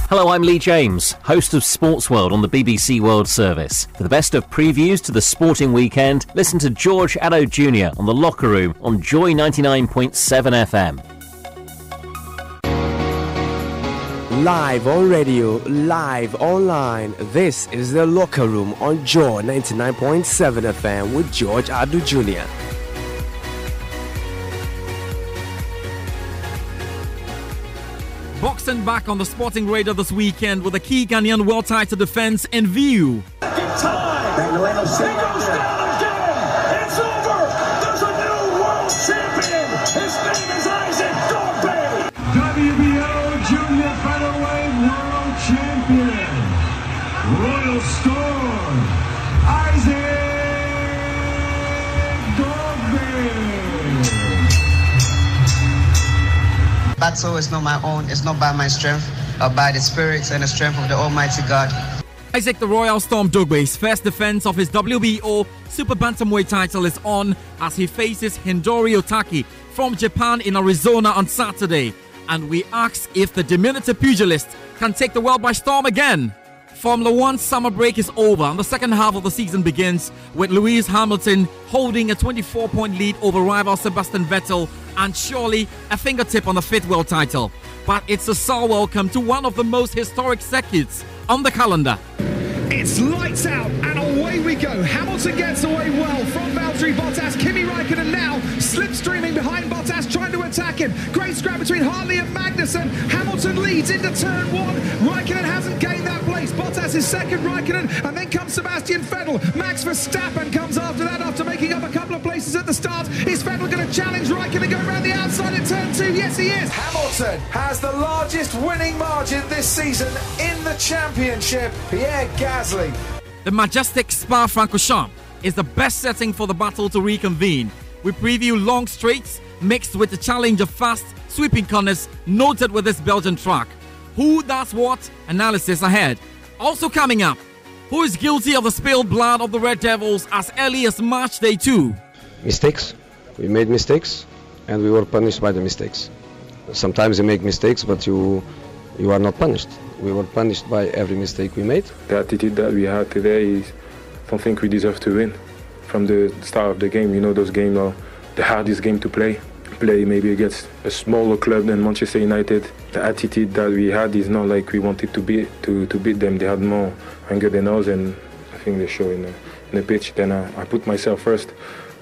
Hello, I'm Lee James, host of Sports World on the BBC World Service. For the best of previews to the sporting weekend, listen to George Addo Jr. on the Locker Room on Joy 99.7 FM. Live on radio, live online. This is the Locker Room on Joy 99.7 FM with George Addo Jr. Boxing back on the sporting radar this weekend with a key Ghanaian world title defense in view. Second time. He goes down again. It's over. There's a new world champion. His name is Isaac Dogbe. WBO Junior Featherweight World Champion. Royal Storm. Isaac Dogbe. Battle is not my own, it's not by my strength, but by the spirits and the strength of the Almighty God. Isaac the Royal Storm Dogbe's first defense of his WBO Super Bantamweight title is on as he faces Hidori Otaki from Japan in Arizona on Saturday. And we ask if the diminutive pugilist can take the world by storm again. Formula One summer break is over and the second half of the season begins with Lewis Hamilton holding a 24-point lead over rival Sebastian Vettel and surely a fingertip on the fifth world title. But it's a sour welcome to one of the most historic circuits on the calendar. It's lights out and away we go. Hamilton gets away well from Valtteri Bottas. Kimi Räikkönen now slipstreaming behind Bottas, trying to attack him. Great scrap between Hartley and Magnussen. Hamilton leads into turn one. Räikkönen hasn't gained that place. Bottas is second, Räikkönen, and then comes Sebastian Vettel. Max Verstappen comes after that after making up a couple of places at the start. Is Vettel going to challenge Räikkönen going around the outside at turn two? Yes, he is. Hamilton has the largest winning margin this season in the championship. Pierre Gasly. The majestic Spa-Francorchamps is the best setting for the battle to reconvene. We preview long straights mixed with the challenge of fast, sweeping corners noted with this Belgian track. Who does what? Analysis ahead. Also coming up, who is guilty of the spilled blood of the Red Devils as early as March Day 2? Mistakes. We made mistakes and we were punished by the mistakes. Sometimes you make mistakes but you are not punished. We were punished by every mistake we made. The attitude that we had today is something we deserve to win. From the start of the game, you know those games are the hardest game to play. Play maybe against a smaller club than Manchester United. The attitude that we had is not like we wanted to beat them. They had more anger than us, and I think they show in the pitch. Then I put myself first,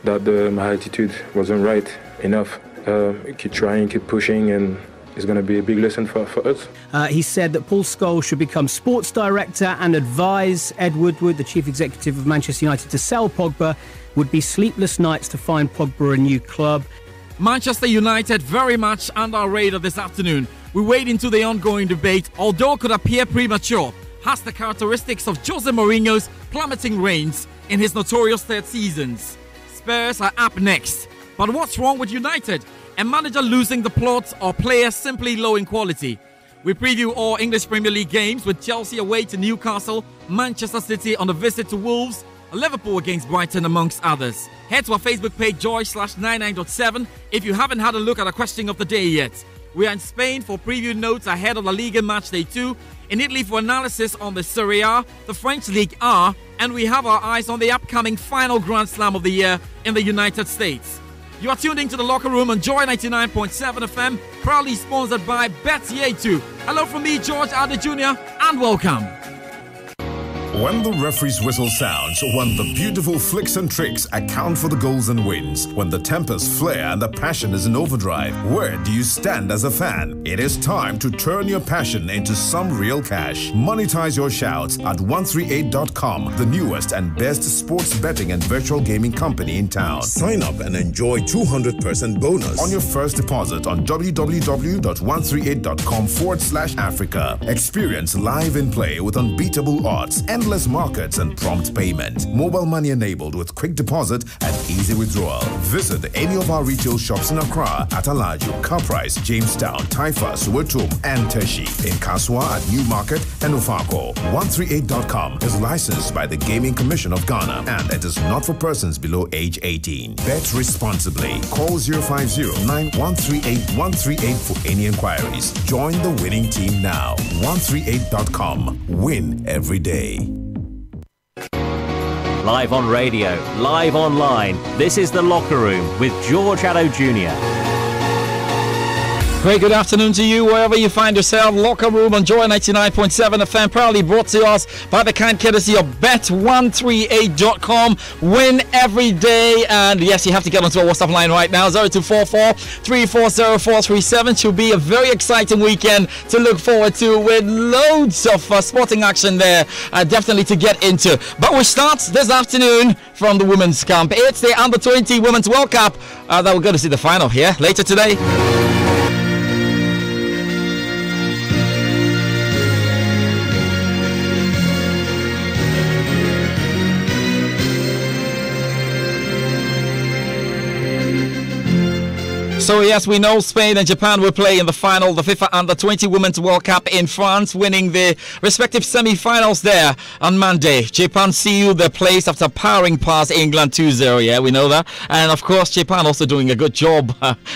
that my attitude wasn't right enough. Keep trying, keep pushing, and it's going to be a big lesson for us. He said that Paul Scholes should become sports director and advise Ed Woodward, the chief executive of Manchester United, to sell Pogba. Would be sleepless nights to find Pogba a new club. Manchester United very much under our radar this afternoon. We wade into the ongoing debate, although could appear premature, has the characteristics of Jose Mourinho's plummeting reigns in his notorious third seasons. Spurs are up next. But what's wrong with United? A manager losing the plot or players simply low in quality? We preview all English Premier League games with Chelsea away to Newcastle, Manchester City on a visit to Wolves, Liverpool against Brighton amongst others. Head to our Facebook page joy/99.7 if you haven't had a look at our question of the day yet. We are in Spain for preview notes ahead of La Liga match day 2, in Italy for analysis on the Serie A, the French Ligue 1, and we have our eyes on the upcoming final Grand Slam of the year in the United States. You are tuned into the Locker Room on Joy 99.7 FM, proudly sponsored by Bet2. Hello from me, George Addo Jr., and welcome. When the referee's whistle sounds, when the beautiful flicks and tricks account for the goals and wins, when the tempers flare and the passion is in overdrive, where do you stand as a fan? It is time to turn your passion into some real cash. Monetize your shouts at 138.com, the newest and best sports betting and virtual gaming company in town. Sign up and enjoy 200% bonus on your first deposit on www.138.com/Africa. Experience live in play with unbeatable odds and endless markets and prompt payment. Mobile money enabled with quick deposit and easy withdrawal. Visit any of our retail shops in Accra at Alaju, Caprice, Jamestown, Taifa, Suwatum, and Teshi. In Kaswa at New Market and Ufako. 138.com is licensed by the Gaming Commission of Ghana and it is not for persons below age 18. Bet responsibly. Call 050-9138-138 for any inquiries. Join the winning team now. 138.com. Win every day. Live on radio, live online. This is The Locker Room with George Addo Jr. Very good afternoon to you, wherever you find yourself. Locker Room on Joy 99.7 FM, proudly brought to us by the kind courtesy of Bet138.com. Win every day. And yes, you have to get onto our WhatsApp line right now, 0244-340437. Should be a very exciting weekend to look forward to with loads of sporting action there, definitely to get into. But we start this afternoon from the women's camp. It's the Under-20 Women's World Cup that we're going to see the final here later today. So yes, we know Spain and Japan will play in the final, the FIFA Under-20 Women's World Cup in France, winning the respective semi-finals there on Monday. Japan sealed their place after powering past England 2-0, yeah, we know that. And of course, Japan also doing a good job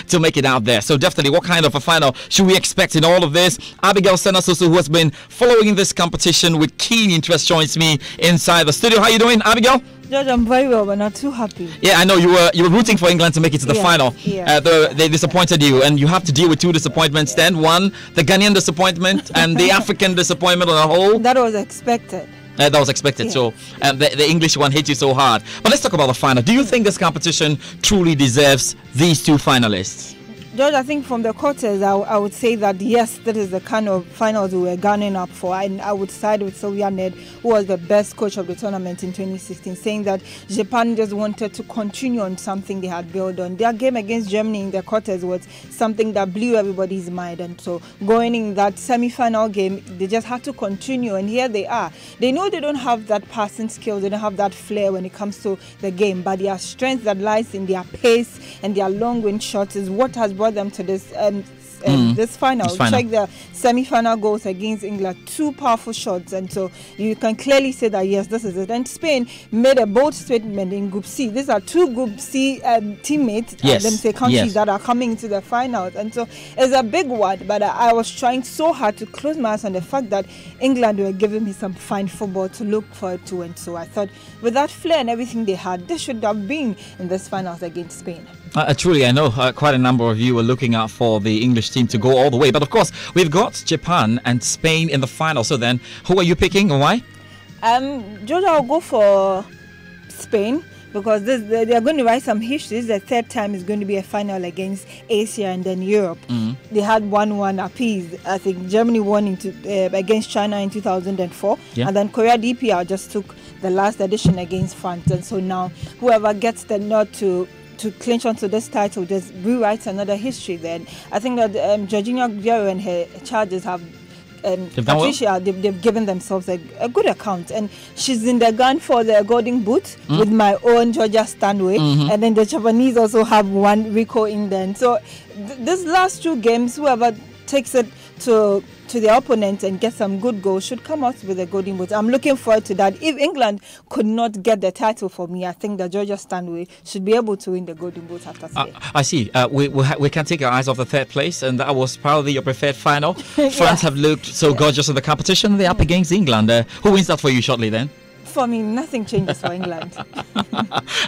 to make it out there. So definitely, what kind of a final should we expect in all of this? Abigail Senasoso, who has been following this competition with keen interest, joins me inside the studio. How are you doing, Abigail? George, I'm very well, but not too happy. Yeah, I know you were rooting for England to make it to the final. Yeah. They disappointed you, and you have to deal with two disappointments then. One, the Ghanaian disappointment, and the African disappointment on a whole. That was expected. That was expected. Yeah. So the English one hit you so hard. But let's talk about the final. Do you think this competition truly deserves these two finalists? George, I think from the quarters, I would say that yes, that is the kind of finals we were gunning up for. And I would side with Sylvia Ned, who was the best coach of the tournament in 2016, saying that Japan just wanted to continue on something they had built on. Their game against Germany in the quarters was something that blew everybody's mind. And so going in that semi-final game, they just had to continue. And here they are. They know they don't have that passing skill, they don't have that flair when it comes to the game. But their strength that lies in their pace and their long-range shots is what has brought them to this this final. Check the semi-final goals against England, two powerful shots, and so you can clearly say that yes, this is it. And Spain made a bold statement in Group C. These are two Group C teammates, countries that are coming into the finals, and so it's a big one. But I was trying so hard to close my eyes on the fact that England were giving me some fine football to look forward to, and so I thought with that flair and everything they had, they should have been in this finals against Spain. Truly, I know quite a number of you were looking out for the English team to go all the way. But of course, we've got Japan and Spain in the final. So then, who are you picking and why? Georgia, I'll go for Spain because they are going to write some history. This is the third time it's going to be a final against Asia and then Europe. They had 1-1 apiece. I think Germany won against China in 2004. And then Korea DPR just took the last edition against France. And so now, whoever gets the nod to clinch onto this title just rewrites another history. Then I think that Georgina Guerrero and her charges have Patricia, they've given themselves a good account, and she's in the gun for the Golden Boot with my own Georgia Stanway, and then the Japanese also have one Rico England. So these last two games, whoever takes it to the opponent and get some good goals should come out with a Golden Boot. I'm looking forward to that. If England could not get the title for me, I think that Georgia Stanway should be able to win the Golden Boot after today. I see. We can take our eyes off the third place, and that was probably your preferred final. France have looked so gorgeous in the competition. They're up against England. Who wins that for you shortly then? For me, nothing changes for England.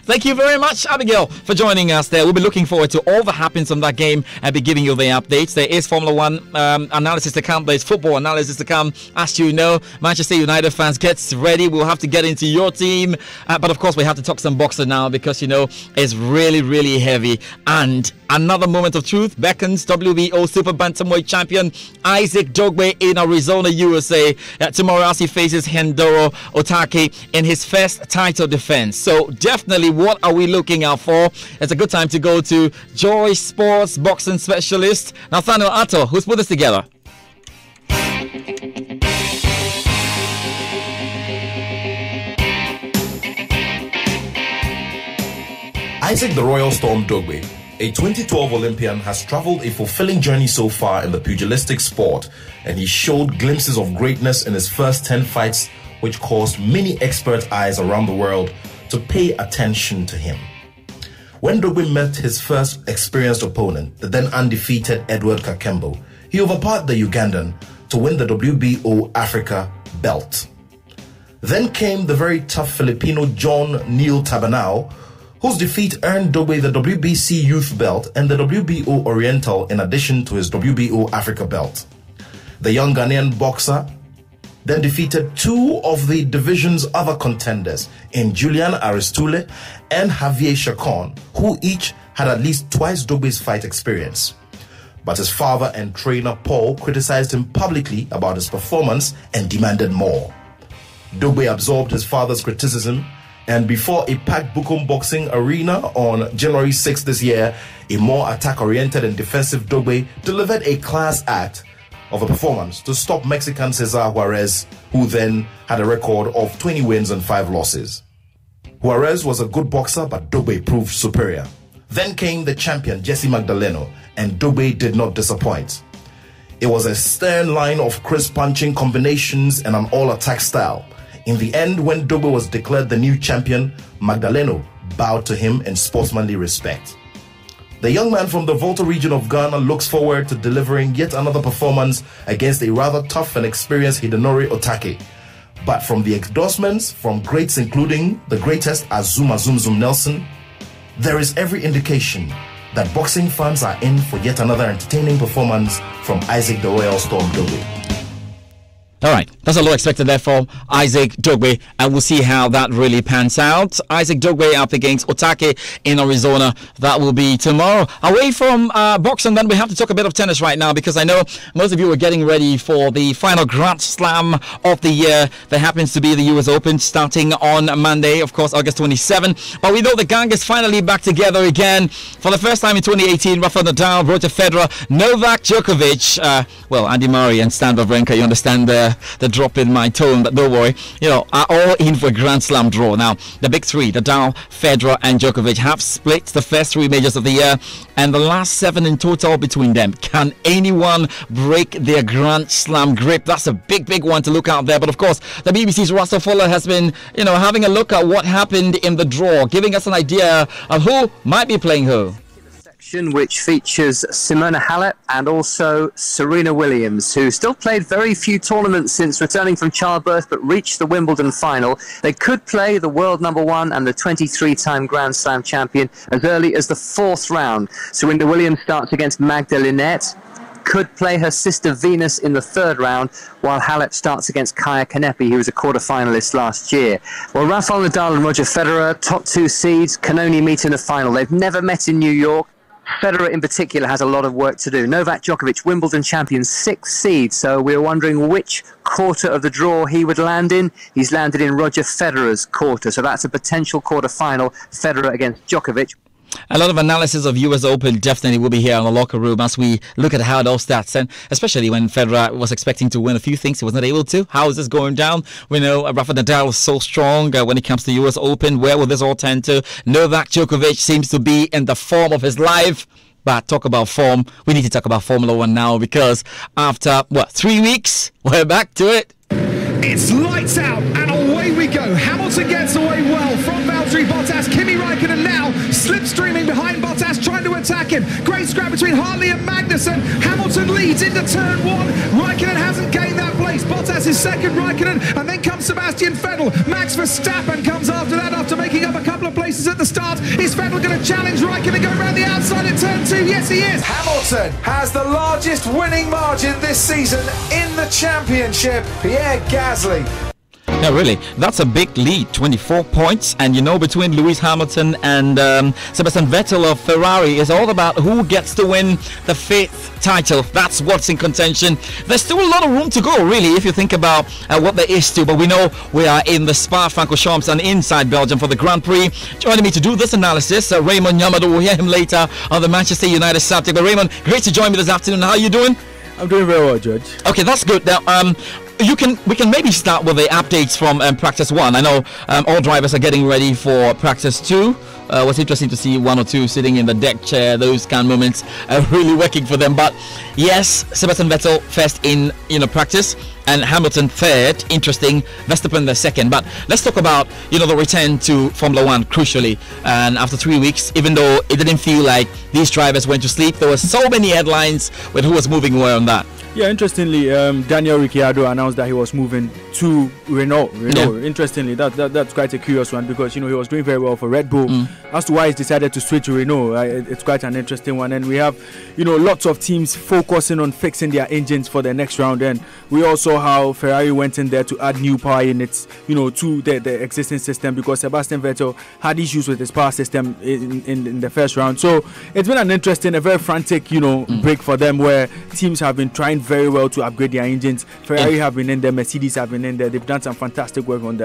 Thank you very much, Abigail, for joining us there. We'll be looking forward to all that happens from that game and be giving you the updates. There is Formula One analysis to come. There's football analysis to come. As you know, Manchester United fans, get ready. We'll have to get into your team. But of course, we have to talk some boxing now because, you know, it's really, really heavy. And another moment of truth beckons WBO Super Bantamweight champion Isaac Dogbe in Arizona, USA. Tomorrow as he faces Hendoro Otake in his first title defense. So definitely, what are we looking out for? It's a good time to go to Joy Sports boxing specialist Nathaniel Atto, who's put this together. Isaac the Royal Storm Dogbe, a 2012 Olympian, has traveled a fulfilling journey so far in the pugilistic sport, and he showed glimpses of greatness in his first 10 fights, which caused many expert eyes around the world to pay attention to him. When Dogbe met his first experienced opponent, the then undefeated Edward Kakembo, he overpowered the Ugandan to win the WBO Africa belt. Then came the very tough Filipino John Neil Tabanao, whose defeat earned Dogbe the WBC Youth belt and the WBO Oriental in addition to his WBO Africa belt. The young Ghanaian boxer then defeated two of the division's other contenders in Julian Aristule and Javier Chacon, who each had at least twice Dogbe's fight experience. But his father and trainer Paul criticized him publicly about his performance and demanded more. Dogbe absorbed his father's criticism, and before a packed Bukom boxing arena on January 6 this year, a more attack-oriented and defensive Dogbe delivered a class act of a performance to stop Mexican Cesar Juarez, who then had a record of 20 wins and 5 losses. Juarez was a good boxer, but Dogbe proved superior. Then came the champion Jesse Magdaleno, and Dogbe did not disappoint. It was a stern line of crisp punching combinations and an all-attack style. In the end, when Dogbe was declared the new champion, Magdaleno bowed to him in sportsmanly respect. The young man from the Volta region of Ghana looks forward to delivering yet another performance against a rather tough and experienced Hidenori Otake. But from the endorsements from greats including the greatest Azuma Zum Nelson, there is every indication that boxing fans are in for yet another entertaining performance from Isaac the Royal Storm Dogbe. All right, that's a lot expected there from Isaac Dogbe, and we'll see how that really pans out. Isaac Dogbe up against Otake in Arizona. That will be tomorrow. Away from boxing, then we have to talk a bit of tennis right now, because I know most of you are getting ready for the final Grand Slam of the year. That happens to be the US Open starting on Monday, of course, August 27. But we know the gang is finally back together again. For the first time in 2018, Rafael Nadal, Roger Federer, Novak Djokovic, Andy Murray and Stan Wawrinka, you understand the drop in my tone, but don't worry, are all in for a Grand Slam draw. Now, the big three, Nadal, Federer and Djokovic, have split the first 3 majors of the year and the last 7 in total between them. Can anyone break their Grand Slam grip? That's a big one to look out there. But of course, the BBC's Russell Fuller has been, having a look at what happened in the draw, giving us an idea of who might be playing who. Which features Simona Halep and also Serena Williams, who still played very few tournaments since returning from childbirth, but reached the Wimbledon final. They could play the world number 1 and the 23-time Grand Slam champion as early as the 4th round. Serena Williams starts against Magda Linette, could play her sister Venus in the 3rd round, while Halep starts against Kaya Kanepi, who was a quarter-finalist last year. Well, Rafael Nadal and Roger Federer, top 2 seeds, can only meet in the final. They've never met in New York. Federer in particular has a lot of work to do. Novak Djokovic, Wimbledon champion, 6th seed, so we're wondering which quarter of the draw he would land in. He's landed in Roger Federer's quarter, so that's a potential quarter-final, Federer against Djokovic. A lot of analysis of US Open definitely will be here on the Locker Room as we look at how it all starts, and especially when Federer was expecting to win a few things, he was not able to. How is this going down? We know Rafa Nadal is so strong when it comes to US Open. Where will this all tend to? Novak Djokovic seems to be in the form of his life. But talk about form, we need to talk about Formula 1 now, because after, 3 weeks, we're back to it. It's lights out and away we go. Hamilton gets away well from Valtteri Bottas. Kimi Raikkonen now slipstreaming behind Bottas, trying to attack him. Great scrap between Hartley and Magnussen. Hamilton leads into turn 1. Raikkonen hasn't gained that place. Bottas is second, Raikkonen, and then comes Sebastian Vettel. Max Verstappen comes after that after making up a couple of places at the start. Is Vettel going to challenge Raikkonen, go around the outside in turn 2? Yes, he is. Hamilton has the largest winning margin this season in the championship. Pierre Gasly. No, really, that's a big lead, 24 points. And between Lewis Hamilton and Sebastian Vettel of Ferrari, is all about who gets to win the 5th title. That's what's in contention. There's still a lot of room to go, really, if you think about what there is to. But we know we are in the Spa-Francorchamps and inside Belgium for the Grand Prix. Joining me to do this analysis, Raymond Yamado. We'll hear him later on the Manchester United subject. But Raymond, great to join me this afternoon. How are you doing? I'm doing very well, George. Okay, that's good. Now, we can maybe start with the updates from practice 1. I know all drivers are getting ready for practice 2. was interesting to see one or two sitting in the deck chair. Those kind of moments are really working for them. But yes, Sebastian Vettel first in practice, and Hamilton third. Interesting. Verstappen the second. But let's talk about the return to Formula One crucially. And after 3 weeks, even though it didn't feel like these drivers went to sleep, there were so many headlines with who was moving where on that. Yeah, interestingly, Daniel Ricciardo announced that he was moving to Renault. Yeah. Interestingly, that's quite a curious one because he was doing very well for Red Bull. As to why he's decided to switch to Renault, it's quite an interesting one. And we have lots of teams focusing on fixing their engines for the next round. And we all saw how Ferrari went in there to add new power units to the existing system, because Sebastian Vettel had issues with his power system in the first round. So it's been an interesting, a very frantic break for them, where teams have been trying very well to upgrade their engines. Ferrari have been in there, Mercedes have been in there. They've done some fantastic work on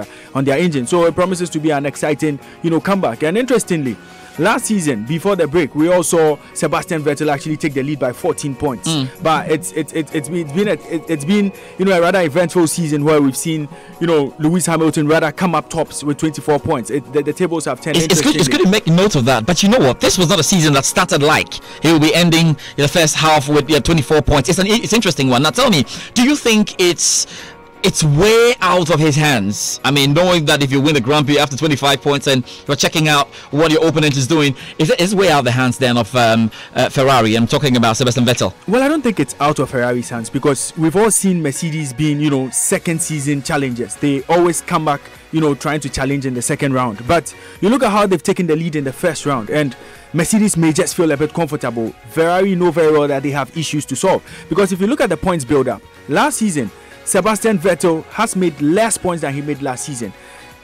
their engine. So it promises to be an exciting comeback. And interestingly, last season, before the break, we all saw Sebastian Vettel actually take the lead by 14 points. But it's been a rather eventful season where we've seen Lewis Hamilton rather come up tops with 24 points. The tables have turned. It's good to make note of that. But you know what? This was not a season that started like he will be ending in the first half with 24 points. It's an interesting one. Now tell me, do you think it's way out of his hands? I mean, knowing that if you win the Grand Prix after 25 points and you're checking out what your opponent is doing, it's way out of the hands then of Ferrari. I'm talking about Sebastian Vettel. Well, I don't think it's out of Ferrari's hands, because we've all seen Mercedes being, second season challengers. They always come back, trying to challenge in the second round. But you look at how they've taken the lead in the first round, and Mercedes may just feel a bit comfortable. Ferrari know very well that they have issues to solve, because if you look at the points build-up, last season, Sebastian Vettel has made less points than he made last season.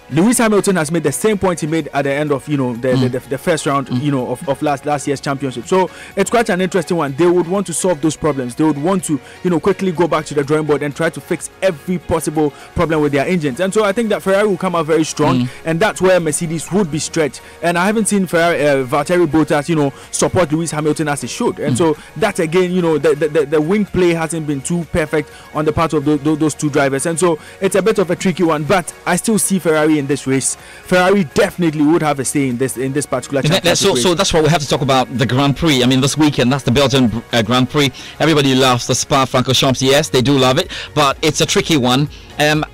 Lewis Hamilton has made the same points he made at the end of the first round of last year's championship. So it's quite an interesting one. They would want to solve those problems. They would want to quickly go back to the drawing board and try to fix every possible problem with their engines. And so I think that Ferrari will come out very strong, and that's where Mercedes would be stretched. And I haven't seen Valtteri Bottas support Lewis Hamilton as he should. And so that again, the wing play hasn't been too perfect on the part of those two drivers. And so it's a bit of a tricky one. But I still see Ferrari in this race. Ferrari definitely would have a say in this particular championship race. So that's why we have to talk about the Grand Prix. I mean, this weekend, that's the Belgian Grand Prix. Everybody loves the Spa-Francorchamps. Yes, they do love it, but it's a tricky one.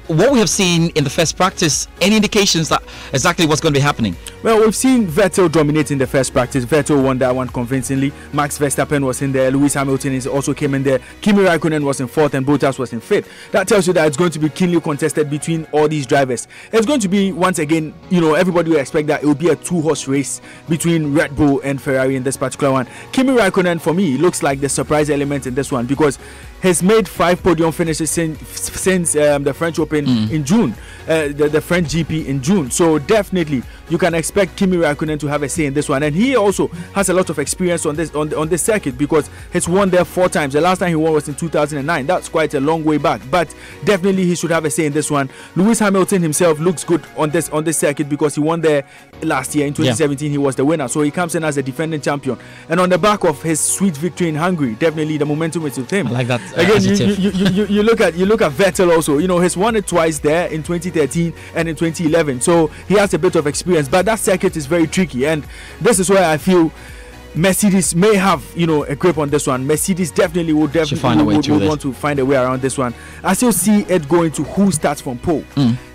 What we have seen in the first practice, any indications that exactly what's going to be happening? Well, we've seen Vettel dominating the first practice. Vettel won that one convincingly. Max Verstappen was in there. Lewis Hamilton also came in there. Kimi Raikkonen was in fourth and Bottas was in fifth. That tells you that it's going to be keenly contested between all these drivers. It's going to be, once again, everybody will expect that it will be a two-horse race between Red Bull and Ferrari in this particular one. Kimi Raikkonen, for me, looks like the surprise element in this one, because he's made 5 podium finishes since the French Open in June, the French GP in June. So definitely you can expect Kimi Raikkonen to have a say in this one, and he also has a lot of experience on this circuit, because he's won there 4 times. The last time he won was in 2009. That's quite a long way back, but definitely he should have a say in this one. Lewis Hamilton himself looks good on this circuit, because he won there last year in 2017. He was the winner, so he comes in as a defending champion, and on the back of his sweet victory in Hungary, definitely the momentum is with him. I like that. Again, you look at Vettel also. He's won it twice there in 2013 and in 2011. So he has a bit of experience, but that circuit is very tricky, and this is where I feel Mercedes may have a grip on this one. Mercedes definitely would want to find a way around this one. I still see it going to who starts from pole.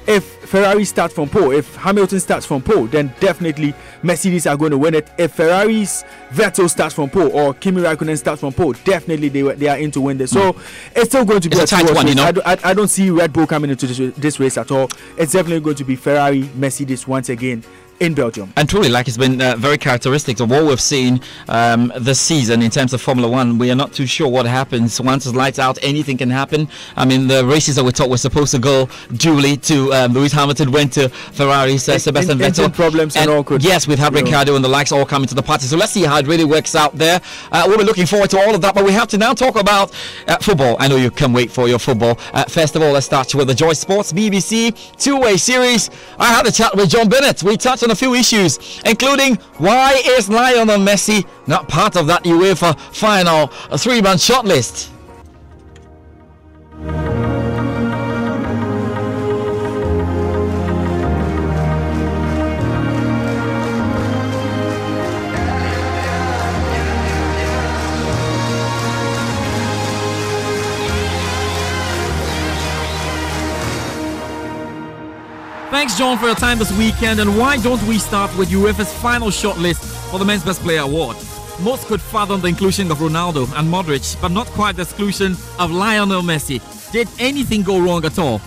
If Ferrari starts from pole, if Hamilton starts from pole, then definitely Mercedes are going to win it. If Ferrari's Vettel starts from pole or Kimi Raikkonen starts from pole, definitely they are in to win this. So it's still going to be a tight one. I don't see Red Bull coming into this race at all. It's definitely going to be Ferrari, Mercedes once again in Belgium. And truly, it's been very characteristic of what we've seen this season in terms of Formula One. We are not too sure what happens. Once it's lights out, anything can happen. I mean, the races that we thought were supposed to go duly to Lewis Hamilton went to Ferrari, Sebastian Vettel. Problems and all could. Yes, we've had Ricciardo and the likes all coming to the party. So let's see how it really works out there. We'll be looking forward to all of that, but we have to now talk about football. I know you can't wait for your football. First of all, let's start with the Joy Sports BBC two-way series. I had a chat with John Bennett. We touched on a few issues, including why is Lionel Messi not part of that UEFA final 3-man shortlist? Thanks, John, for your time this weekend. And why don't we start with UEFA's final shortlist for the Men's Best Player Award? Most could fathom the inclusion of Ronaldo and Modric, but not quite the exclusion of Lionel Messi. Did anything go wrong at all?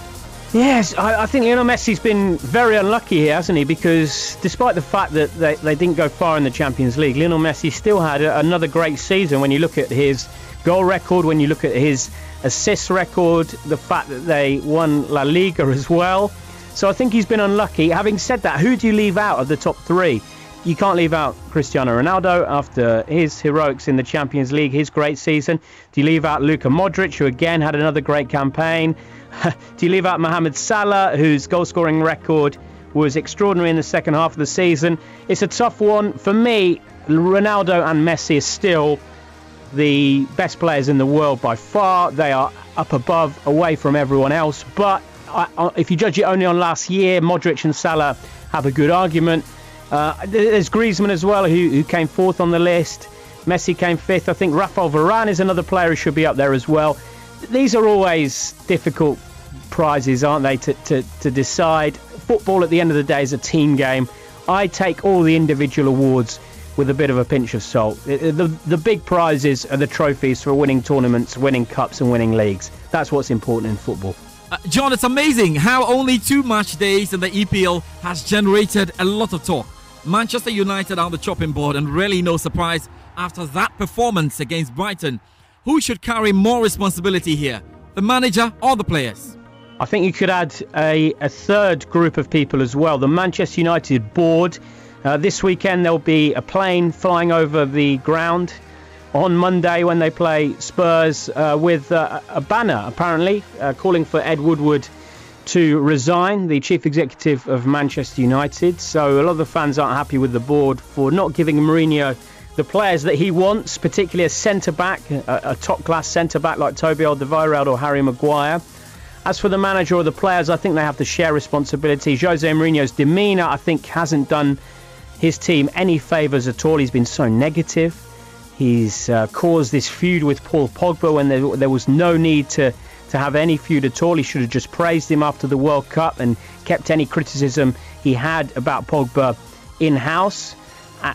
Yes, I think Lionel Messi's been very unlucky here, hasn't he? Because despite the fact that they didn't go far in the Champions League, Lionel Messi still had another great season. When you look at his goal record, when you look at his assist record, the fact that they won La Liga as well. So I think he's been unlucky. Having said that, who do you leave out of the top three? You can't leave out Cristiano Ronaldo after his heroics in the Champions League, his great season. Do you leave out Luka Modric, who again had another great campaign? Do you leave out Mohamed Salah, whose goal-scoring record was extraordinary in the second half of the season? It's a tough one. For me, Ronaldo and Messi are still the best players in the world by far. They are up above, away from everyone else. But if you judge it only on last year, Modric and Salah have a good argument. There's Griezmann as well, who came fourth on the list. Messi came fifth. I think Rafael Varane is another player who should be up there as well. These are always difficult prizes, aren't they, to decide. Football at the end of the day is a team game. I take all the individual awards with a bit of a pinch of salt. The big prizes are the trophies for winning tournaments, winning cups and winning leagues. That's what's important in football. John, it's amazing how only 2 match days in the EPL has generated a lot of talk. Manchester United are on the chopping board, and really no surprise after that performance against Brighton. Who should carry more responsibility here, the manager or the players? I think you could add a third group of people as well, the Manchester United board. This weekend there'll be a plane flying over the ground on Monday when they play Spurs with a banner, apparently, calling for Ed Woodward to resign, the chief executive of Manchester United. So a lot of the fans aren't happy with the board for not giving Mourinho the players that he wants, particularly a centre-back, a top-class centre-back like Toby Alderweireld or Harry Maguire. As for the manager or the players, I think they have to share responsibility. Jose Mourinho's demeanour, I think, hasn't done his team any favours at all. He's been so negative. He's caused this feud with Paul Pogba when there was no need to have any feud at all. He should have just praised him after the World Cup and kept any criticism he had about Pogba in-house.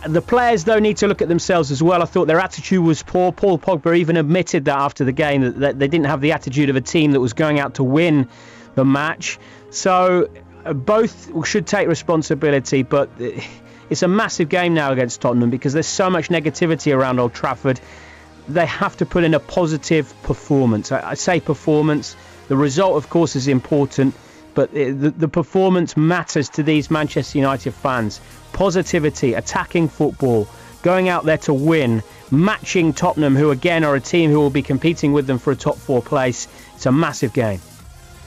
The players, though, need to look at themselves as well. I thought their attitude was poor. Paul Pogba even admitted that after the game, that they didn't have the attitude of a team that was going out to win the match. So both should take responsibility, but it's a massive game now against Tottenham because there's so much negativity around Old Trafford. They have to put in a positive performance. I say performance. The result, of course, is important, but the performance matters to these Manchester United fans. Positivity, attacking football, going out there to win, matching Tottenham, who again are a team who will be competing with them for a top 4 place. It's a massive game.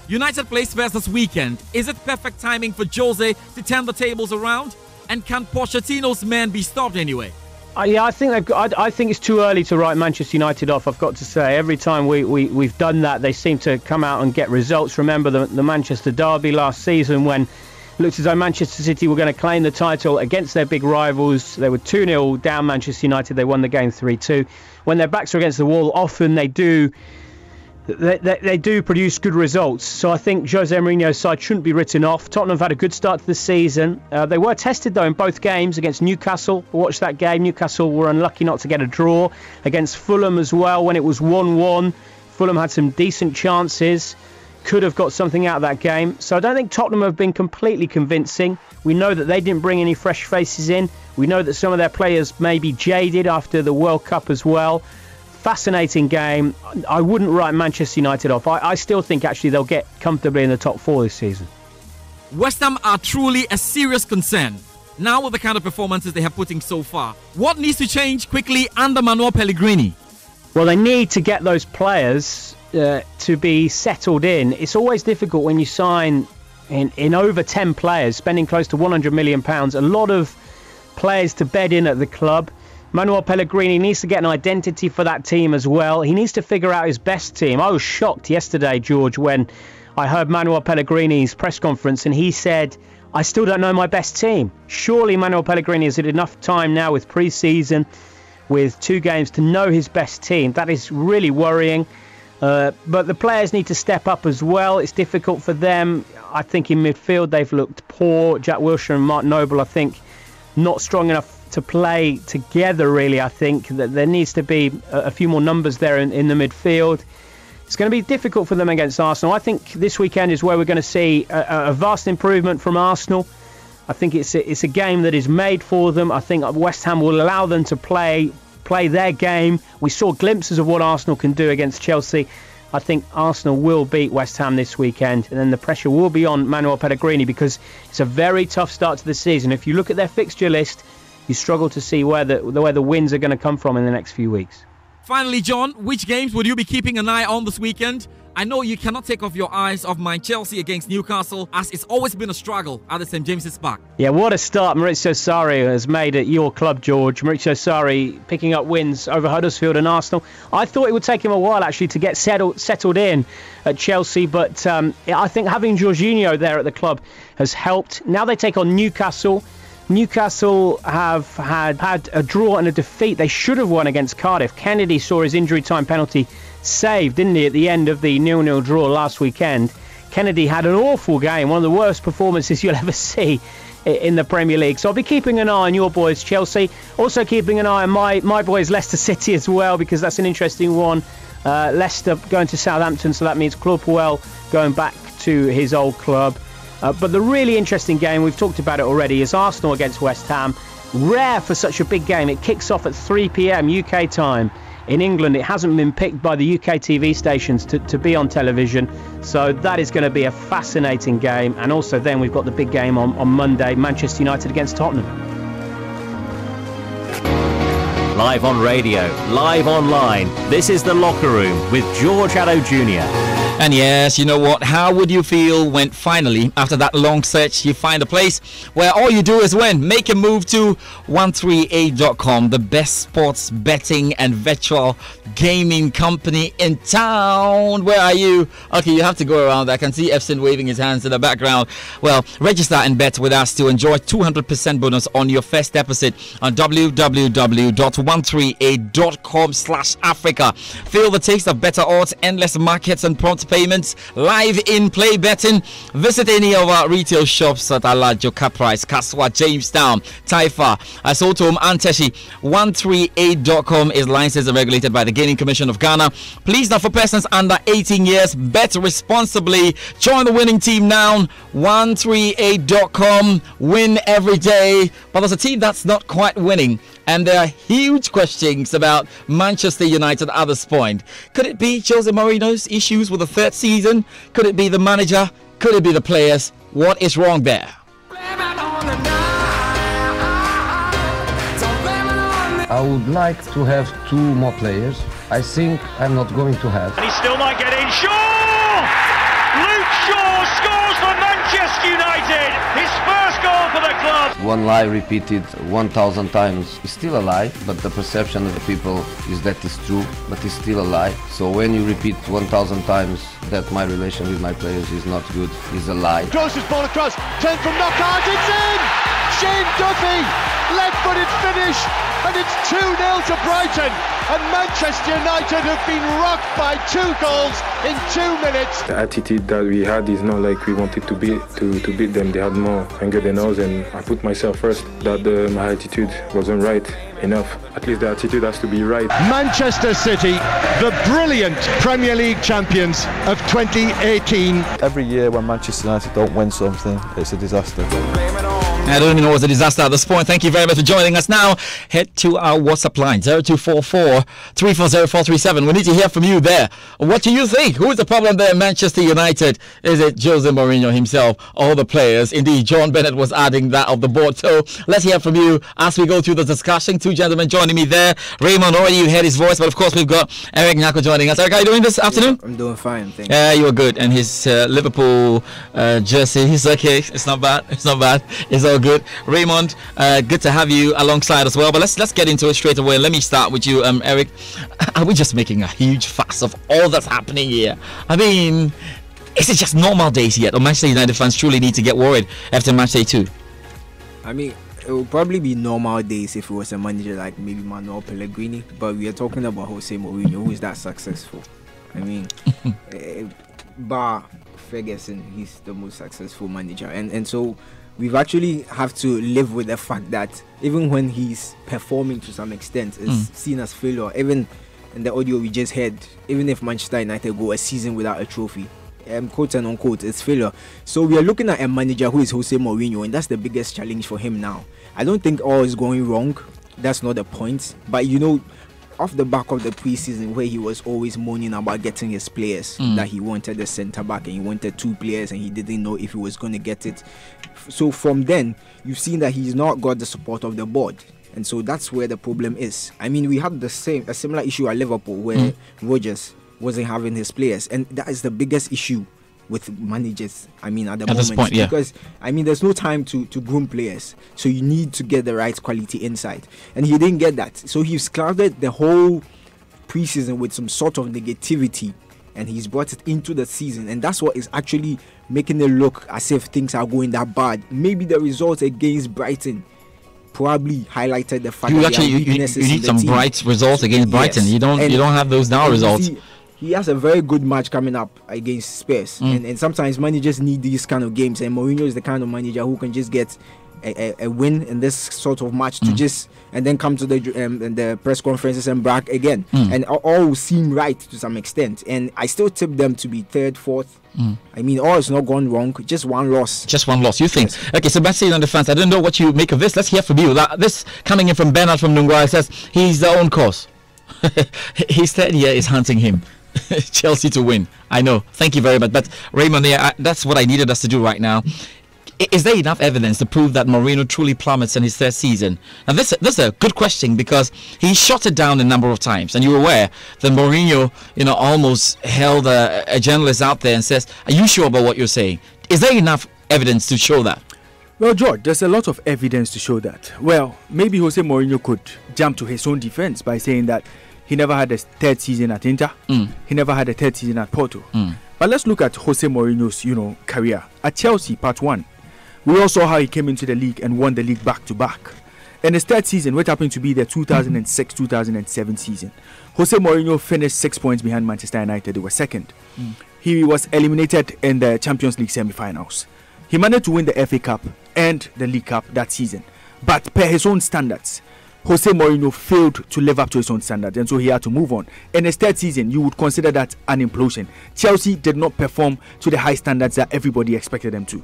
United plays Spurs this weekend. Is it perfect timing for Jose to turn the tables around? And can Pochettino's men be stopped anyway? Yeah, I think it's too early to write Manchester United off, I've got to say. Every time we've done that, they seem to come out and get results. Remember the Manchester derby last season when it looked as though Manchester City were going to claim the title against their big rivals. They were 2-0 down Manchester United. They won the game 3-2. When their backs are against the wall, often they do produce good results. So I think Jose Mourinho's side shouldn't be written off. Tottenham have had a good start to the season. They were tested, though, in both games against Newcastle. Watch that game. Newcastle were unlucky not to get a draw. Against Fulham as well, when it was 1-1. Fulham had some decent chances. Could have got something out of that game. So I don't think Tottenham have been completely convincing. We know that they didn't bring any fresh faces in. We know that some of their players may be jaded after the World Cup as well. Fascinating game. I wouldn't write Manchester United off. I still think actually they'll get comfortably in the top 4 this season. West Ham are truly a serious concern. Now with the kind of performances they have put in so far, what needs to change quickly under Manuel Pellegrini? Well, they need to get those players to be settled in. It's always difficult when you sign in over 10 players, spending close to £100 million. A lot of players to bed in at the club. Manuel Pellegrini needs to get an identity for that team as well. He needs to figure out his best team. I was shocked yesterday, George, when I heard Manuel Pellegrini's press conference and he said, I still don't know my best team. Surely Manuel Pellegrini has had enough time now with pre-season, with 2 games, to know his best team. That is really worrying. But the players need to step up as well. It's difficult for them. I think in midfield they've looked poor. Jack Wilshere and Mark Noble, I think, not strong enough to play together, really. I think that there needs to be a few more numbers there in the midfield. It's going to be difficult for them against Arsenal. I think this weekend is where we're going to see a vast improvement from Arsenal. I think it's a game that is made for them. I think West Ham will allow them to play their game. We saw glimpses of what Arsenal can do against Chelsea. I think Arsenal will beat West Ham this weekend, and then the pressure will be on Manuel Pellegrini because it's a very tough start to the season. If you look at their fixture list, you struggle to see where the wins are going to come from in the next few weeks. Finally, John, which games would you be keeping an eye on this weekend? I know you cannot take off your eyes off my Chelsea against Newcastle, as it's always been a struggle at the St James's Park. Yeah, what a start Maurizio Sarri has made at your club, George. Maurizio Sarri picking up wins over Huddersfield and Arsenal. I thought it would take him a while, actually, to get settled in at Chelsea, but I think having Jorginho there at the club has helped. Now they take on Newcastle. Newcastle have had a draw and a defeat. They should have won against Cardiff. Kennedy saw his injury time penalty saved, didn't he, at the end of the 0-0 draw last weekend. Kennedy had an awful game, one of the worst performances you'll ever see in the Premier League. So I'll be keeping an eye on your boys, Chelsea. Also keeping an eye on my boys, Leicester City, as well, because that's an interesting one. Leicester going to Southampton, so that means Claude Puel going back to his old club. But the really interesting game, we've talked about it already, is Arsenal against West Ham. Rare for such a big game. It kicks off at 3 p.m. UK time. In England, it hasn't been picked by the UK TV stations to be on television. So that is going to be a fascinating game. And also then we've got the big game on Monday, Manchester United against Tottenham. Live on radio, live online. This is The Locker Room with George Addo Jr. And yes, you know what? How would you feel when finally, after that long search, you find a place where all you do is win? Make a move to 138.com, the best sports betting and virtual gaming company in town. Where are you? Okay, you have to go around. I can see Epson waving his hands in the background. Well, register and bet with us to enjoy 200% bonus on your first deposit on www.138.com/Africa. Feel the taste of better odds, endless markets and prompt payments, live in-play betting. Visit any of our retail shops at Alajo, Caprice, Kaswa, Jamestown, Taifa, Asotom, and Teshi. 138.com is licensed and regulated by the Gaming Commission of Ghana. Please not for persons under 18 years. Bet responsibly. Join the winning team now. 138.com. Win every day. But there's a team that's not quite winning, and there are huge questions about Manchester United at this point. Could it be Jose Mourinho's issues with the third season? Could it be the manager? Could it be the players? What is wrong there? I would like to have 2 more players. I think I'm not going to have. And he still might get in. Shaw! Luke Shaw scores for Manchester United. His first goal for the club. One lie repeated 1,000 times is still a lie, but the perception of the people is that it's true, but it's still a lie. So when you repeat 1,000 times that my relation with my players is not good, is a lie. Crosses ball across, turn from knockout, it's in! Shane Duffy, left-footed finish, and it's 2-0 to Brighton. And Manchester United have been rocked by 2 goals in 2 minutes. The attitude that we had is not like we wanted to beat them. They had more anger than us, and I put myself first. That my attitude wasn't right enough. At least the attitude has to be right. Manchester City, the brilliant Premier League champions of 2018. Every year when Manchester United don't win something, it's a disaster. I don't even know what's a disaster at this point. Thank you very much for joining us. Now, head to our WhatsApp line, 0244 340437. We need to hear from you there. What do you think? Who is the problem there in Manchester United? Is it Jose Mourinho himself or the players? Indeed, John Bennett was adding that of the board. So let's hear from you as we go through the discussion. 2 gentlemen joining me there. Raymond, already you heard his voice, but of course we've got Eric Nyako joining us. Eric, how are you doing this afternoon? I'm doing fine, thank you. Yeah, you were good. And his Liverpool jersey, he's okay. It's not bad. It's not bad. It's all good. Raymond, good to have you alongside as well. But let's get into it straight away. Let me start with you, Eric. Are we just making a huge fuss of all that's happening here? I mean, is it just normal days yet, or Manchester United fans truly need to get worried after match day 2? I mean, it would probably be normal days if it was a manager like maybe Manuel Pellegrini, but we are talking about Jose Mourinho, who is that successful. I mean, bar Ferguson, he's the most successful manager, and so we've actually have to live with the fact that even when he's performing to some extent, it's seen as failure. Even in the audio we just heard, even if Manchester United go a season without a trophy, quote and unquote, it's failure. So we are looking at a manager who is Jose Mourinho, and that's the biggest challenge for him now. I don't think all is going wrong. That's not the point. But you know, off the back of the preseason where he was always moaning about getting his players, that he wanted a centre back and he wanted 2 players and he didn't know if he was going to get it. So from then, you've seen that he's not got the support of the board. And so that's where the problem is. I mean, we had a similar issue at Liverpool where Rodgers wasn't having his players, and that is the biggest issue with managers, I mean, at the moment, this point, yeah. Because I mean, there's no time to groom players, so you need to get the right quality inside, and he didn't get that. So he's clouded the whole preseason with some sort of negativity, and he's brought it into the season, and that's what is actually making it look as if things are going that bad. Maybe the results against Brighton probably highlighted the fact that you need some team. bright results against Brighton. You don't have those down results. He has a very good match coming up against Spurs, and sometimes managers need these kind of games, and Mourinho is the kind of manager who can just get a win in this sort of match to just and then come to the press conferences and brag again, and all will seem right to some extent. And I still tip them to be 3rd, 4th. I mean, all is not gone wrong. Just one loss. You think? Yes. Okay, Sebastian on the fans. I don't know what you make of this. Let's hear from you. This coming in from Bernard from Nungwa says he's their own cause. His third year is hunting him. Chelsea to win. I know. Thank you very much. But Raymond, that's what I needed us to do right now. Is there enough evidence to prove that Mourinho truly plummets in his 3rd season? Now, this is a good question because he shot it down a number of times, and you're aware that Mourinho, almost held a journalist out there and says, "Are you sure about what you're saying?" Is there enough evidence to show that? Well, George, there's a lot of evidence to show that. Well, maybe Jose Mourinho could jump to his own defense by saying that he never had a 3rd season at Inter. He never had a 3rd season at Porto. But let's look at Jose Mourinho's, career. At Chelsea, part 1, we all saw how he came into the league and won the league back to back. In his 3rd season, which happened to be the 2006-2007 season, Jose Mourinho finished 6 points behind Manchester United. They were 2nd. He was eliminated in the Champions League semi-finals. He managed to win the FA Cup and the League Cup that season. But per his own standards, Jose Mourinho failed to live up to his own standards, and so he had to move on. In his 3rd season, you would consider that an implosion. Chelsea did not perform to the high standards that everybody expected them to.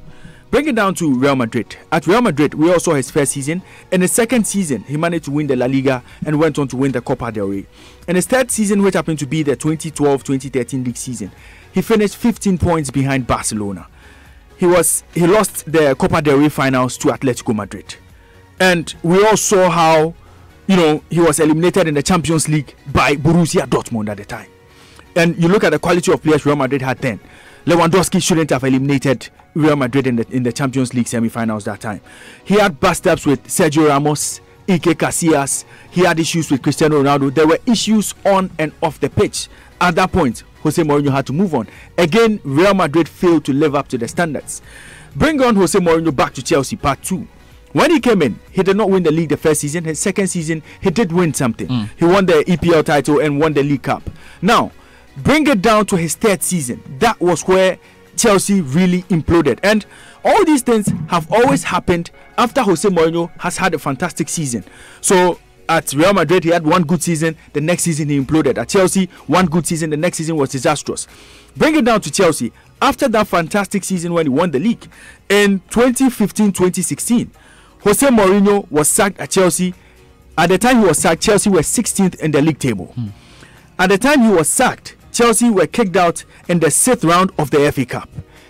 Bring it down to Real Madrid. At Real Madrid, we all saw his 1st season. In his 2nd season, he managed to win the La Liga and went on to win the Copa del Rey. In his 3rd season, which happened to be the 2012-2013 league season, he finished 15 points behind Barcelona. He lost the Copa del Rey finals to Atletico Madrid. And we all saw how, he was eliminated in the Champions League by Borussia Dortmund at the time. And you look at the quality of players Real Madrid had then. Lewandowski shouldn't have eliminated Real Madrid in the Champions League semi-finals that time. He had bust-ups with Sergio Ramos, Iker Casillas. He had issues with Cristiano Ronaldo. There were issues on and off the pitch. At that point, Jose Mourinho had to move on. Again, Real Madrid failed to live up to the standards. Bring on Jose Mourinho back to Chelsea, part 2. When he came in, he did not win the league the 1st season. His 2nd season, he did win something. He won the EPL title and won the League Cup. Now, bring it down to his 3rd season. That was where Chelsea really imploded. And all these things have always happened after Jose Mourinho has had a fantastic season. So at Real Madrid, he had one good season. The next season, he imploded. At Chelsea, one good season. The next season was disastrous. Bring it down to Chelsea. After that fantastic season when he won the league, in 2015-2016, Jose Mourinho was sacked at Chelsea. At the time he was sacked, Chelsea were 16th in the league table. At the time he was sacked, Chelsea were kicked out in the 6th round of the FA Cup.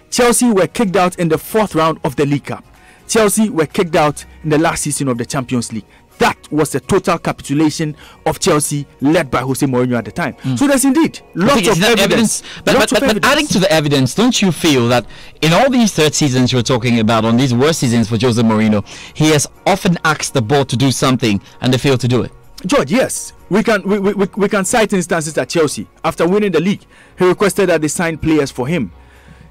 Chelsea were kicked out in the 4th round of the League Cup. Chelsea were kicked out in the last season of the Champions League. That was the total capitulation of Chelsea led by Jose Mourinho at the time. So there's indeed lots of evidence. But adding to the evidence, don't you feel that in all these 3rd seasons you're talking about, on these worst seasons for Jose Mourinho, he has often asked the board to do something and they fail to do it? George, yes. We can cite instances at Chelsea. After winning the league, he requested that they sign players for him.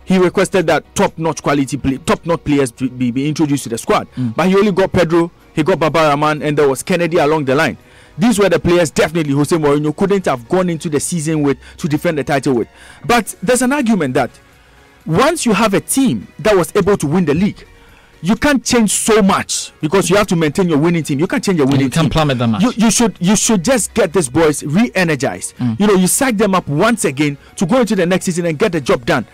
He requested that top-notch players be introduced to the squad. But he only got Pedro, he got Baba Rahman, and there was Kennedy along the line. these were the players definitely Jose Mourinho couldn't have gone into the season with to defend the title with. But there's an argument that once you have a team that was able to win the league, you can't change so much because you have to maintain your winning team. You can't change your winning team. You can't plummet them much. You should just get these boys re-energized. You psych them up once again to go into the next season and get the job done.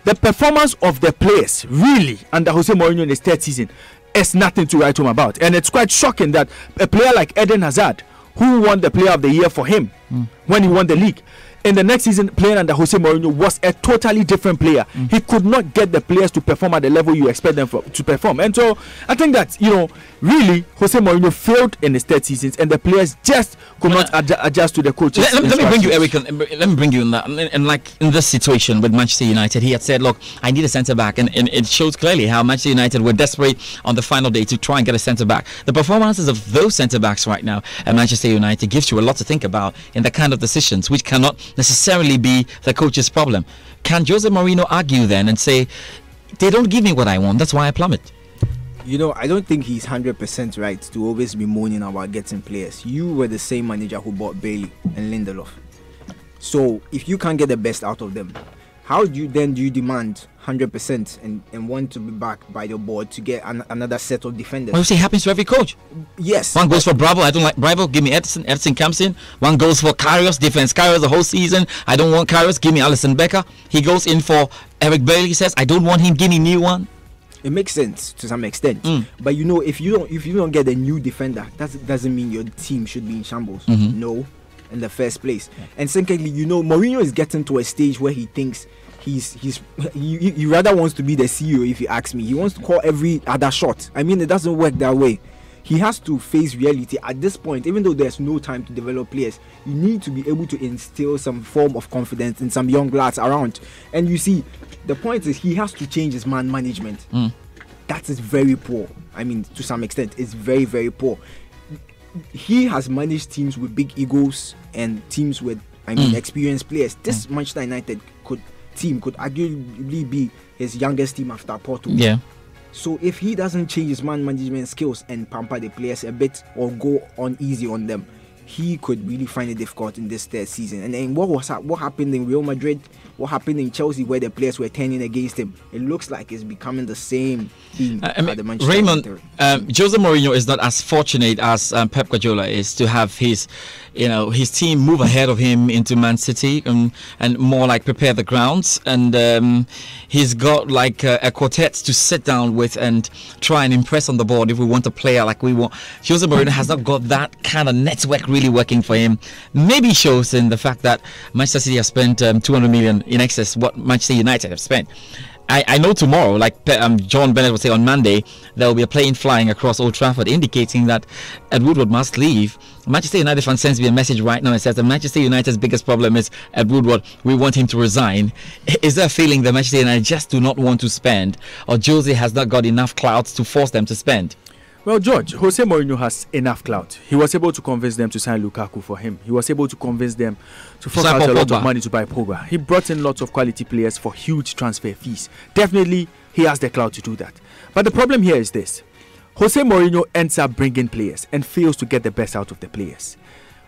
The performance of the players really under Jose Mourinho in his third season is nothing to write home about. And it's quite shocking that a player like Eden Hazard, who won the Player of the Year for him when he won the league, in the next season playing under Jose Mourinho was a totally different player. He could not get the players to perform at the level you expect them to perform. And so I think that, really Jose Mourinho failed in his third seasons and the players just could not adjust to the coaches. Let me bring you, Eric. Let me bring you in that. And like in this situation with Manchester United, he had said, look, I need a centre-back. And it shows clearly how Manchester United were desperate on the final day to try and get a centre-back. The performances of those centre-backs right now at Manchester United gives you a lot to think about in the kind of decisions which cannot necessarily be the coach's problem. Can Jose Mourinho argue then and say, they don't give me what I want, that's why I plummet? I don't think he's 100% right to always be moaning about getting players. You were the same manager who bought Bailey and Lindelof. So if you can't get the best out of them, how do you demand 100% and want to be backed by the board to get another set of defenders? Well, you see, it happens to every coach. Yes. One goes for Bravo. I don't like Bravo. Give me Edson. Edson comes in. One goes for Karius. Defense Karius the whole season. I don't want Karius. Give me Alisson Becker. He goes in for Eric Bailey. Says I don't want him. Give me new one. It makes sense to some extent, but if you don't get a new defender, that doesn't mean your team should be in shambles. No, in the first place. And secondly, Mourinho is getting to a stage where he thinks he rather wants to be the CEO. If you ask me, he wants to call every other shot. I mean, it doesn't work that way. He has to face reality at this point. Even though there's no time to develop players, you need to be able to instill some form of confidence in some young lads around. And you see, the point is he has to change his man management. That is very poor. I mean, to some extent, it's very, very poor. He has managed teams with big egos and teams with, experienced players. This Manchester United team could arguably be his youngest team after Porto. Yeah. So if he doesn't change his man management skills and pamper the players a bit or go on easy on them, he could really find it difficult in this third season. And then what happened in Real Madrid, what happened in Chelsea, where the players were turning against him, it looks like it's becoming the same thing at the Manchester Raymond, United. Jose Mourinho is not as fortunate as Pep Guardiola is to have his team move ahead of him into Man City and more like prepare the grounds. And he's got like a quartet to sit down with and try and impress on the board if we want a player like we want. Jose Mourinho has not got that kind of network really working for him. Maybe shows in the fact that Manchester City has spent 200 million in excess what Manchester United have spent. I know tomorrow, like John Bennett would say on Monday, there will be a plane flying across Old Trafford indicating that Ed Woodward must leave. Manchester United fan sends me a message right now and says that Manchester United's biggest problem is Ed Woodward. We want him to resign. Is there a feeling that Manchester United just do not want to spend, or Jose has not got enough clout to force them to spend? Well, George, Jose Mourinho has enough clout. He was able to convince them to sign Lukaku for him. He was able to convince them to fork out a lot of money to buy Pogba. He brought in lots of quality players for huge transfer fees. Definitely, he has the clout to do that. But the problem here is this. Jose Mourinho ends up bringing players and fails to get the best out of the players.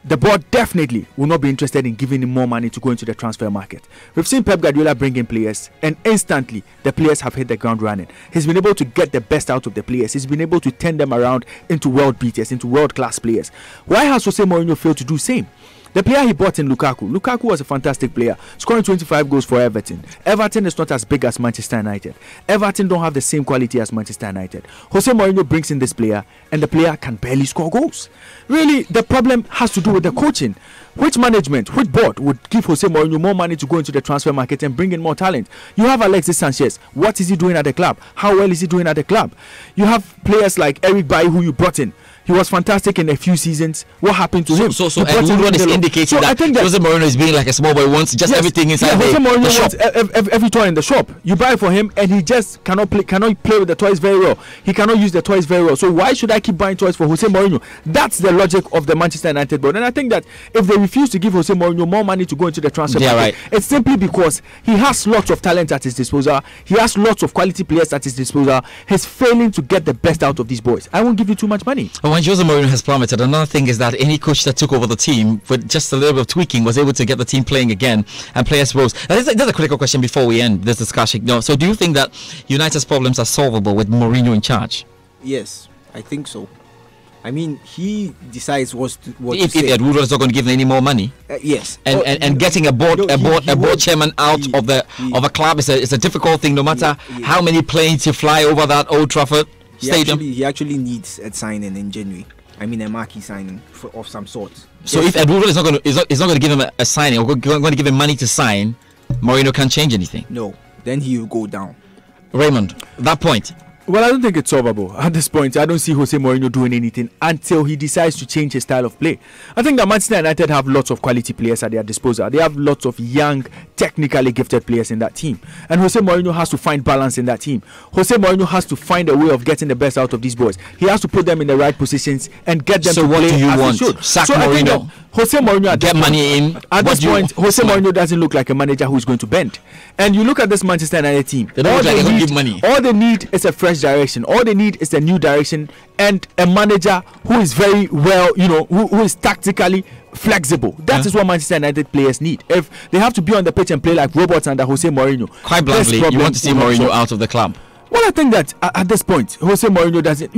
The board definitely will not be interested in giving him more money to go into the transfer market. We've seen Pep Guardiola bring in players and instantly the players have hit the ground running. He's been able to get the best out of the players. He's been able to turn them around into world beaters, into world-class players. Why has Jose Mourinho failed to do the same? The player he bought in Lukaku was a fantastic player, scoring 25 goals for Everton. Everton is not as big as Manchester United. Everton don't have the same quality as Manchester United. Jose Mourinho brings in this player and the player can barely score goals. Really, the problem has to do with the coaching. Which management, which board would give Jose Mourinho more money to go into the transfer market and bring in more talent? You have Alexis Sanchez. What is he doing at the club? How well is he doing at the club? You have players like Eric Bailly who you brought in. He was fantastic in a few seasons. What happened to him? So Woodward is indicating that Jose Mourinho is being like a small boy, wants just everything inside Jose Mourinho the shop. Wants every toy in the shop. You buy for him and he just cannot play with the toys very well. He cannot use the toys very well. So why should I keep buying toys for Jose Mourinho? That's the logic of the Manchester United board. And I think that if they refuse to give Jose Mourinho more money to go into the transfer market, it's simply because he has lots of talent at his disposal. He has lots of quality players at his disposal. He's failing to get the best out of these boys. I won't give you too much money. when Jose Mourinho has plummeted, another thing is that any coach that took over the team with just a little bit of tweaking was able to get the team playing again and players rose. That's a critical question before we end this discussion. No, so do you think that United's problems are solvable with Mourinho in charge? Yes, I think so. I mean, he decides what if Ed Woodward is not going to give them any more money. Yes, and getting a board chairman out of a club is a difficult thing. No matter how many planes you fly over that Old Trafford stadium, he actually needs a signing in January. I mean, a marquee signing of some sort. So if Ed Woodward is not going to give him a signing, or going to give him money to sign, Mourinho can't change anything. No, then he will go down. Raymond, that point. Well, I don't think it's solvable. At this point, I don't see Jose Mourinho doing anything until he decides to change his style of play. I think that Manchester United have lots of quality players at their disposal. They have lots of young, technically gifted players in that team. And Jose Mourinho has to find balance in that team. Jose Mourinho has to find a way of getting the best out of these boys. He has to put them in the right positions and get them to play as they should. So what do you want? Sack Mourinho? Jose Mourinho get money in. At this point, Jose Mourinho doesn't look like a manager who is going to bend. And you look at this Manchester United team. They don't look like they're going to give money. All they need is a fresh direction. All they need is a new direction and a manager who is very well, who is tactically flexible. That is what Manchester United players need. If they have to be on the pitch and play like robots under Jose Mourinho, quite bluntly, you want to see Mourinho out of the club. Well, I think that at this point, Jose Mourinho doesn't.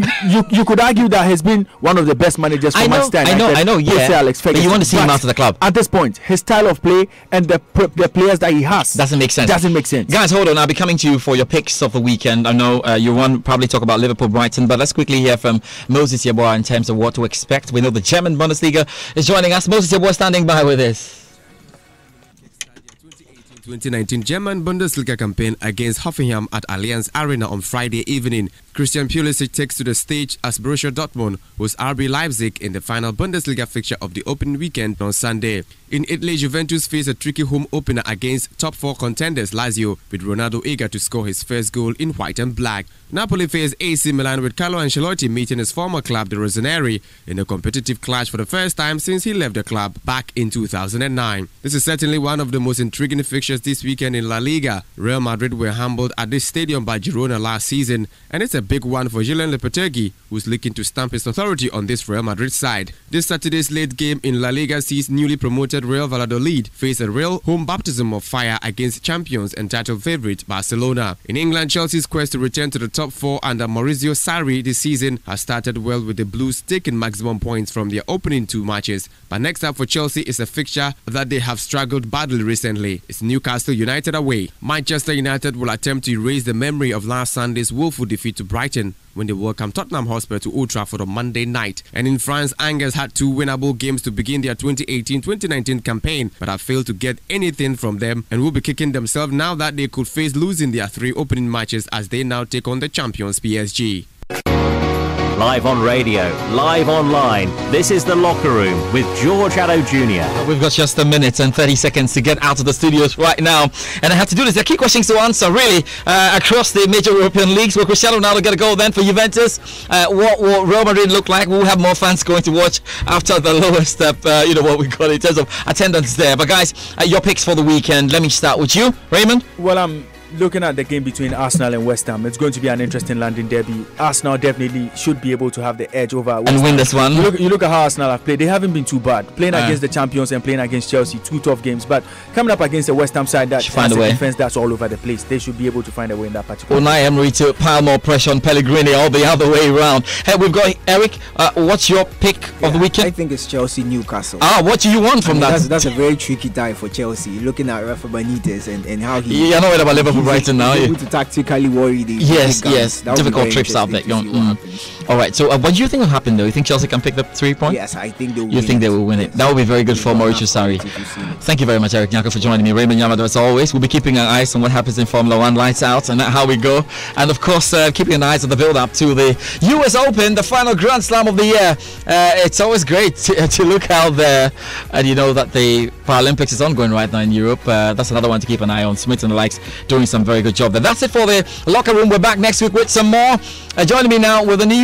You could argue that he's been one of the best managers for Manchester United. I know, yeah. Alex Ferguson, but you want to see him out of the club. At this point, his style of play and the players that he has doesn't make sense. Guys, hold on. I'll be coming to you for your picks of the weekend. I know you want to probably talk about Liverpool, Brighton, but let's quickly hear from Moses Yeboah in terms of what to expect. We know the German Bundesliga is joining us. Moses Yeboah standing by with us. 2019 German Bundesliga campaign against Hoffenheim at Allianz Arena on Friday evening. Christian Pulisic takes to the stage as Borussia Dortmund hosts RB Leipzig in the final Bundesliga fixture of the opening weekend on Sunday. In Italy, Juventus face a tricky home opener against top 4 contenders Lazio, with Ronaldo eager to score his first goal in white and black. Napoli face AC Milan with Carlo Ancelotti meeting his former club, the Rossoneri, in a competitive clash for the first time since he left the club back in 2009. This is certainly one of the most intriguing fixtures this weekend in La Liga. Real Madrid were humbled at this stadium by Girona last season, and it's a big one for Julen Lopetegui, who's looking to stamp his authority on this Real Madrid side. This Saturday's late game in La Liga sees newly promoted Real Valladolid face a real home baptism of fire against champions and title favourite Barcelona. In England, Chelsea's quest to return to the top 4 under Maurizio Sarri this season has started well, with the Blues taking maximum points from their opening 2 matches. But next up for Chelsea is a fixture that they have struggled badly recently. It's Newcastle United away. Manchester United will attempt to erase the memory of last Sunday's woeful defeat to Brighton when they welcome Tottenham Hotspur to Old Trafford on Monday night. And in France, Angers had 2 winnable games to begin their 2018-2019 campaign, but have failed to get anything from them and will be kicking themselves now that they could face losing their 3 opening matches as they now take on the champions PSG. Live on radio, live online, this is The Locker Room with George Addo Jr. We've got just a minute and 30 seconds to get out of the studios right now. And I have to do this. There are key questions to answer, really, across the major European leagues. Will Cristiano Ronaldo get a goal then for Juventus? What will Real Madrid look like? We'll have more fans going to watch after the lowest, what we got in terms of attendance there. But guys, your picks for the weekend. Let me start with you, Raymond. Well, I'm looking at the game between Arsenal and West Ham. It's going to be an interesting London derby. Arsenal definitely should be able to have the edge over West Ham and win this one. You look at how Arsenal have played. They haven't been too bad. Playing against the champions and playing against Chelsea, 2 tough games. But coming up against the West Ham side that has a defense that's all over the place, they should be able to find a way in that particular. Unai Emery to pile more pressure on Pellegrini all the other way around. Hey, we've got Eric. What's your pick of the weekend? I think it's Chelsea Newcastle. What do you want from that? That's a very tricky tie for Chelsea. Looking at Rafa Benitez and how he. You're not worried about Liverpool Brighton now. To tactically worry the yes difficult trips out there. All right, so what do you think will happen though? You think Chelsea can pick the 3 points? Yes, I think they will. You think they will win it? That will be very good for Mauricio Sarri. Thank you very much, Eric Nyako, for joining me. Raymond Yamada, as always. We'll be keeping our eyes on what happens in Formula 1, lights out, and how we go, and of course keeping an eye on the build up to the US Open, the final Grand Slam of the year. It's always great to look out there, and you know that the Paralympics is ongoing right now in Europe. That's another one to keep an eye on. Smith and the likes doing some very good job there. That's it for the Locker Room. We're back next week with some more. Joining me now with a new